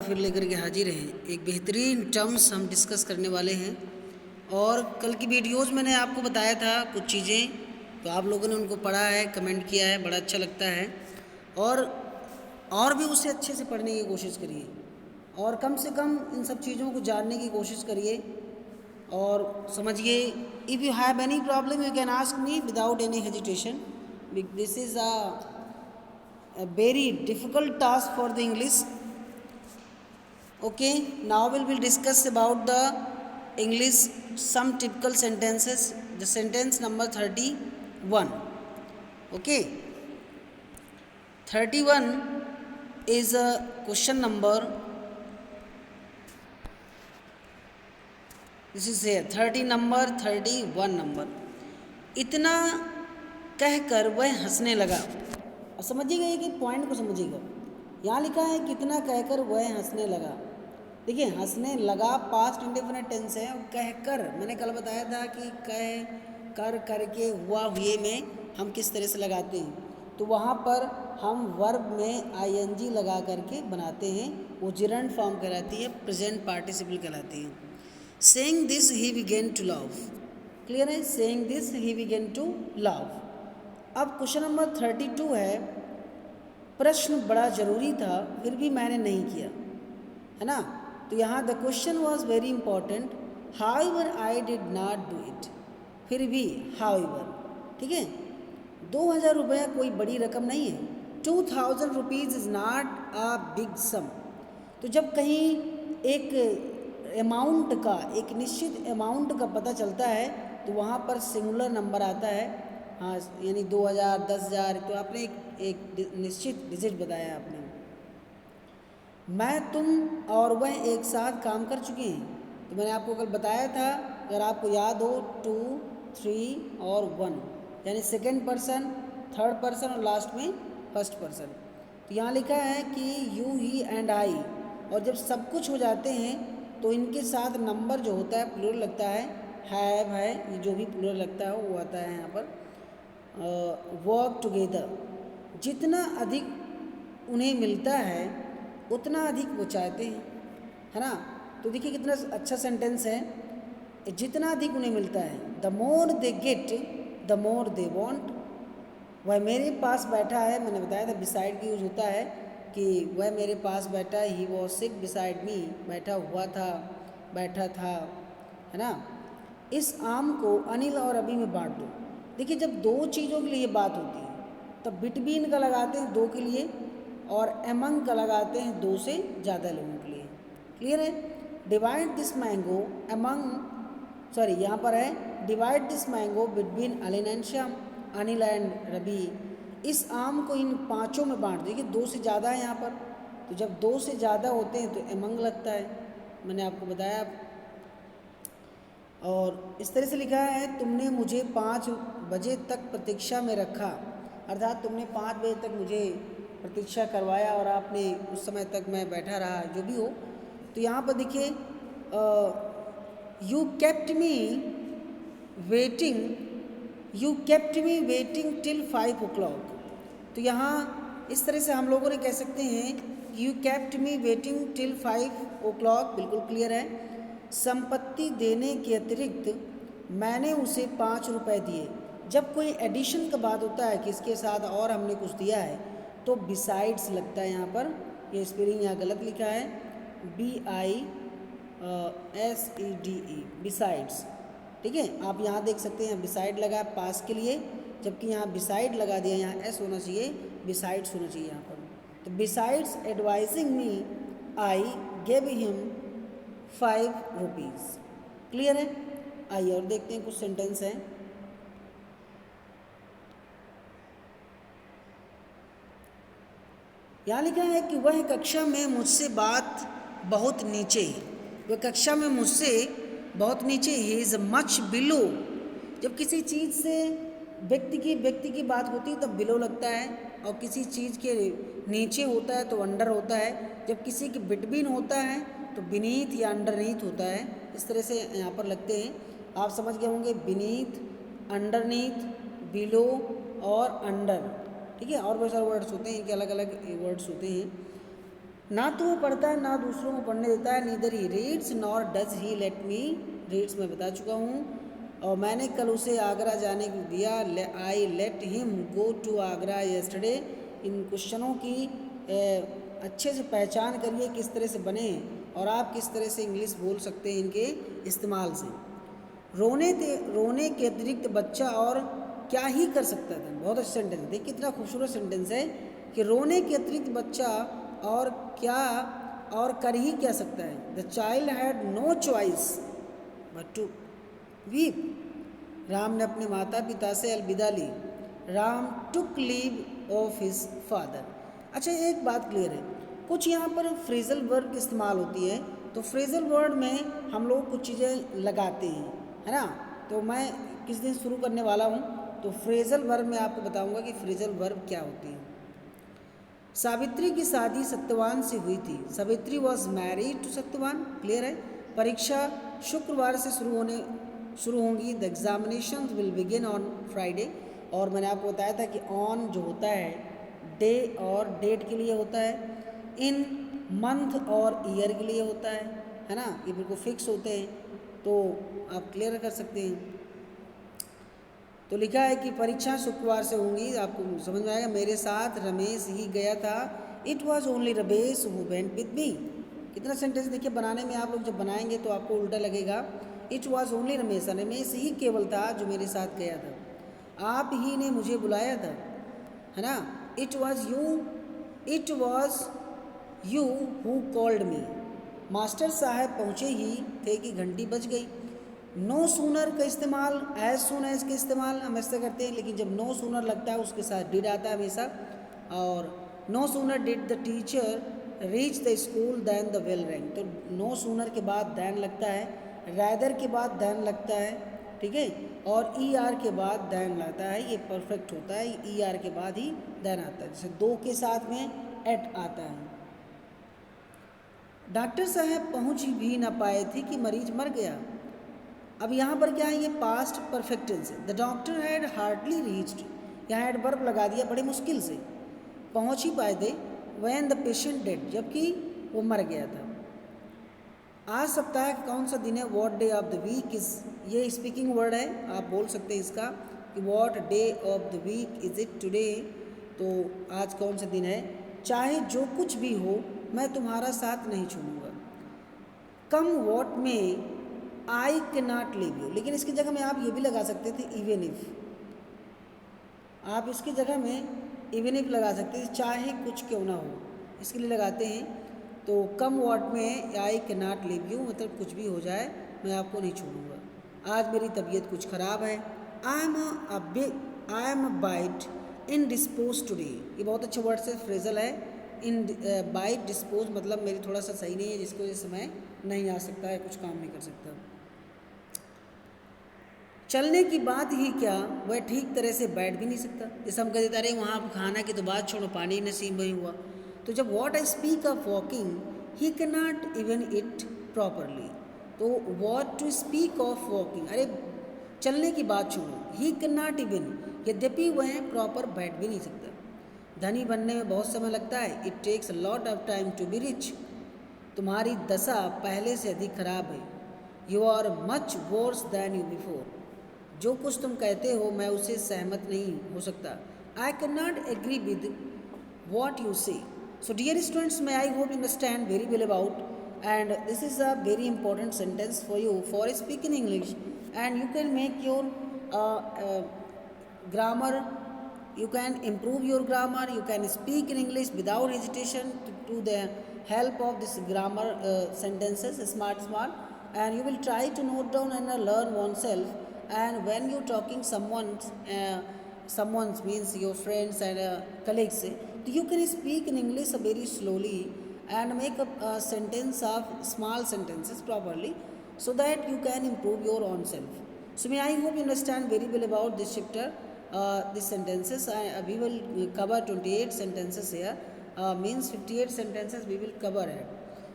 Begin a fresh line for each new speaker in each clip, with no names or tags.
फिर लेकर के हाजिर हैं। एक बेहतरीन टर्म्स हम डिस्कस करने वाले हैं। और कल की वीडियोज़ मैंने आपको बताया था कुछ चीज़ें, तो आप लोगों ने उनको पढ़ा है, कमेंट किया है, बड़ा अच्छा लगता है। और भी उसे अच्छे से पढ़ने की कोशिश करिए और कम से कम इन सब चीज़ों को जानने की कोशिश करिए और समझिए। If you have any problem you can ask me without any hesitation. This is a very difficult task for the English. Okay, now we will discuss about the English some typical sentences. The sentence number 31. Okay, 31 is a question number. This is here 30 number, 31 number. इतना कहकर वह हंसने लगा। और समझिएगा ये कि point को समझिएगा। यहाँ लिखा है कितना कहकर वह हंसने लगा। देखिए, हंसने लगा पास्ट इंडेफिनिट टेंस है। और कहकर मैंने कल बताया था कि कह कर करके हुआ हुए में हम किस तरह से लगाते हैं, तो वहाँ पर हम वर्ब में आईएनजी लगा करके बनाते हैं। वो जिरंड फॉर्म कहलाती है, प्रेजेंट पार्टिसिपल कहलाती है। Saying this he began to love. Clear है? Saying this he began to love. अब क्वेश्चन नंबर 32 है, प्रश्न बड़ा ज़रूरी था फिर भी मैंने नहीं किया, है ना। तो यहाँ the question was very important, however I did not do it. फिर भी हाउएवर, ठीक है। 2000 रुपया कोई बड़ी रकम नहीं है। 2000 rupees is not a big sum. तो जब कहीं एक अमाउंट का, एक निश्चित अमाउंट का पता चलता है तो वहाँ पर सिंगुलर नंबर आता है। हाँ, यानी 2000, 10,000, तो आपने एक निश्चित डिजिट बताया आपने। मैं, तुम और वह एक साथ काम कर चुके हैं। तो मैंने आपको कल बताया था, अगर आपको याद हो, 2, 3 और 1, यानी सेकेंड पर्सन, थर्ड पर्सन और लास्ट में फर्स्ट पर्सन। तो यहाँ लिखा है कि यू, ही एंड आई, और जब सब कुछ हो जाते हैं तो इनके साथ नंबर जो होता है प्लूरल लगता है, हैव है, ये जो भी प्लूरल लगता है वो आता है यहाँ पर। वर्क टुगेदर, जितना अधिक उन्हें मिलता है उतना अधिक वो चाहते हैं, है ना। तो देखिए कितना अच्छा सेंटेंस है, जितना अधिक उन्हें मिलता है। The more they get the more they want. वह मेरे पास बैठा है, मैंने बताया था बिसाइड की यूज होता है कि वह मेरे पास बैठा है, he was seat beside me, बैठा हुआ था, बैठा था, है ना। इस आम को अनिल और अभी में बांट दो। देखिए, जब दो चीज़ों के लिए बात होती है तब बिटवीन का लगाते हैं दो के लिए, और एमंग का लगाते हैं दो से ज़्यादा लोगों के लिए। क्लियर है? Divide this mango among, sorry यहाँ पर है divide this mango between Anil and Shyam, Anil and Ravi. इस आम को इन पांचों में बांट। देखिए, दो से ज़्यादा है यहाँ पर, तो जब दो से ज़्यादा होते हैं तो एमंग लगता है, मैंने आपको बताया। और इस तरह से लिखा है, तुमने मुझे 5 बजे तक प्रतीक्षा में रखा, अर्थात तुमने 5 बजे तक मुझे प्रतीक्षा करवाया और आपने उस समय तक मैं बैठा रहा, जो भी हो। तो यहाँ पर देखिए, you kept me waiting, you kept me waiting till 5 o'clock। तो यहाँ इस तरह से हम लोगों ने कह सकते हैं, you kept me waiting till 5 o'clock, बिल्कुल क्लियर है। संपत्ति देने के अतिरिक्त मैंने उसे 5 रुपये दिए। जब कोई एडिशन का बात होता है कि इसके साथ और हमने कुछ दिया है तो बिसाइड्स लगता है यहाँ पर। ये स्पेलिंग यहाँ गलत लिखा है, BISEDE, बिसाइड्स, ठीक है। आप यहाँ देख सकते हैं बिसाइड लगा पास के लिए, जबकि यहाँ बिसाइड लगा दिया, यहाँ एस होना चाहिए, बिसाइड्स होना चाहिए यहाँ पर। तो besides advising me I gave him 5 rupees. Clear है? आइए और देखते हैं कुछ सेंटेंस हैं। यहाँ लिखा है कि वह कक्षा में मुझसे बात बहुत नीचे है। वह कक्षा में मुझसे बहुत नीचे, ही इज़ मच बिलो। जब किसी चीज़ से व्यक्ति की बात होती है तब बिलो लगता है, और किसी चीज़ के नीचे होता है तो अंडर होता है। जब किसी के बिटवीन होता है तो बीनीथ या अंडरनीथ होता है। इस तरह से यहाँ पर लगते हैं, आप समझ गए होंगे। बीनीथ, अंडरनीथ, बिलो और अंडर, ठीक है। और बहुत सारे वर्ड्स होते हैं कि अलग अलग वर्ड्स होते हैं। ना तो वो पढ़ता है ना दूसरों को पढ़ने देता है, neither he reads nor does he let me reads, मैं बता चुका हूँ। और मैंने कल उसे आगरा जाने को दिया, I let him go to Agra yesterday. इन क्वेश्चनों की अच्छे से पहचान करिए किस तरह से बने और आप किस तरह से इंग्लिश बोल सकते हैं इनके इस्तेमाल से। रोने के अतिरिक्त बच्चा और क्या ही कर सकता था, बहुत अच्छा सेंटेंस है, देखिए कितना खूबसूरत सेंटेंस है कि रोने के अतिरिक्त बच्चा और क्या और कर ही क्या सकता है। The child had no choice but to weep. Ram ने अपने माता पिता से अलविदा ली। Ram took leave of his father. अच्छा एक बात क्लियर है, कुछ यहाँ पर फ्रेजल वर्ड की इस्तेमाल होती है, तो फ्रेजल वर्ड में हम लोग कुछ चीज़ें लगाते हैं, है ना। तो मैं किस दिन शुरू करने वाला हूँ, तो फ्रेजल वर्ब में आपको बताऊँगा कि फ्रेजल वर्ब क्या होती है। सावित्री की शादी सत्यवान से हुई थी। Savitri was married to Satyavan, clear है। परीक्षा शुक्रवार से शुरू होंगी। The examination will begin on Friday. और मैंने आपको बताया था कि ऑन जो होता है डे और डेट के लिए होता है, इन मंथ और ईयर के लिए होता है ना, ये बिल्कुल फिक्स होते हैं, तो आप क्लियर कर सकते हैं। तो लिखा है कि परीक्षा शुक्रवार से होंगी, आपको समझ में आएगा। मेरे साथ रमेश ही गया था। It was only Ramesh who went with me. कितना सेंटेंस देखिए बनाने में, आप लोग जब बनाएंगे तो आपको उल्टा लगेगा। It was only Ramesh, Ramesh ही केवल था जो मेरे साथ गया था। आप ही ने मुझे बुलाया था, है ना। It was you who called me. Master साहब पहुँचे ही थे कि घंटी बज गई। नो सूनर का इस्तेमाल, एज सुन एज का इस्तेमाल हम ऐसे करते हैं, लेकिन जब नो सूनर लगता है उसके साथ डिड आता है हमेशा। और no sooner did the teacher reach the school than the bell rang, तो नो सूनर के बाद दैन लगता है, रैदर के बाद दैन लगता है, ठीक है, और ई आर के बाद दैन लगता है, ये परफेक्ट होता है, ई आर के बाद ही दैन आता है। जैसे दो के साथ में एट आता है। डॉक्टर साहब पहुंच भी ना पाए थे कि मरीज मर गया। अब यहाँ पर क्या है, ये पास्ट परफेक्ट टेंस है। The doctor had hardly reached, यहाँ हैड वर्ब लगा दिया, बड़े मुश्किल से पहुँच ही पाए थे। व्हेन द पेशेंट डेड, जबकि वो मर गया था। आज सप्ताह का कौन सा दिन है, what day of the week is, ये स्पीकिंग वर्ड है, आप बोल सकते हैं इसका कि what day of the week is it today, तो आज कौन सा दिन है। चाहे जो कुछ भी हो मैं तुम्हारा साथ नहीं छोड़ूंगा। कम व्हाट में आई कैन नॉट लीव यू, लेकिन इसकी जगह में आप ये भी लगा सकते थे इवन इफ, आप इसकी जगह में इवन इफ लगा सकते थे, चाहे कुछ क्यों ना हो, इसके लिए लगाते हैं। तो कम व्हाट में आई कैन नॉट लीव यू मतलब कुछ भी हो जाए मैं आपको नहीं छोड़ूंगा। आज मेरी तबीयत कुछ ख़राब है। I am a bit indisposed today, ये बहुत अच्छा वर्ड से फ्रेजल है। इन बाइट डिस्पोज मतलब मेरी थोड़ा सा सही नहीं है, जिसको वजह से मैं नहीं आ सकता है, कुछ काम नहीं कर सकता। चलने की बात ही क्या, वह ठीक तरह से बैठ भी नहीं सकता। जैसे हम कहते अरे वहाँ खाना की तो बात छोड़ो, पानी नसीब नहीं हुआ। तो जब what I speak of walking he can not even it properly, तो what to speak of walking, अरे चलने की बात छोड़ो, ही कैन नॉट इवन, यद्यपि वह प्रॉपर बैठ भी नहीं सकता। धनी बनने में बहुत समय लगता है, it takes a lot of time to be rich. तुम्हारी दशा पहले से अधिक खराब है। You are much worse than you before, जो कुछ तुम कहते हो मैं उससे सहमत नहीं हो सकता। I can not agree with what you say. So dear students, may I hope you understand very well about, and this is a very important sentence for you for speaking English, and you can make your grammar, you can improve your grammar, you can speak in English without hesitation to the help of this grammar sentences, smart, and you will try to note down and learn oneself. And when you're talking someone's means your friends and colleagues, you can speak in English very slowly and make a sentence of small sentences properly, so that you can improve your own self. So may I hope you understand very well about this chapter, these sentences. We will cover 28 sentences here, means 58 sentences we will cover here.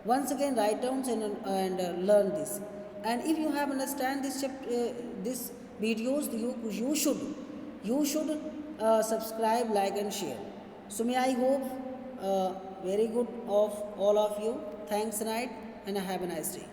Once again write down and learn this. And if you have understand this this videos, you should subscribe, like and share. So may I hope very good of all of you. Thanks, night, and have a nice day.